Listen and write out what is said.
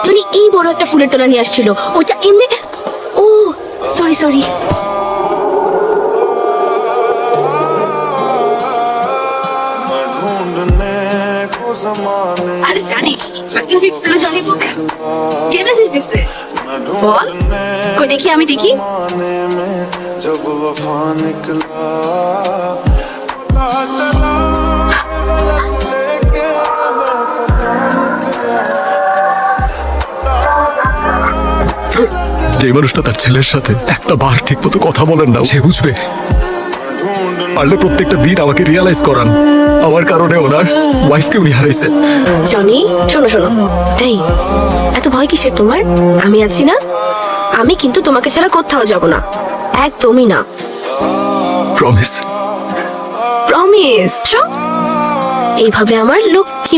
তুমি এই বড় একটা ফুলের তোড়া নিয়ে আসছিল, ওটা এমনি। ও সরি সরি। আরে জানি জানি কে মেসেজ দিছে বল, কই দেখি, আমি দেখি। जब वफा निकला যে মানুষটা তার ছেলের সাথে একটা বার ঠিক মতো কথা বলেন না, সে বুঝবে। পারলে প্রত্যেকটা দিন আমাকে রিয়ালাইজ করান আমার কারণে ওনার ওয়াইফকে উনি হারাইছেন। জনি শোনো শোনো, এই এত ভয় কিসের তোমার? আমি আছি না, আমি কিন্তু তোমাকে ছাড়া কোথাও যাব না, একদমই না। প্রমিস। প্রমিস। এইভাবে আমার লক্ষ্মী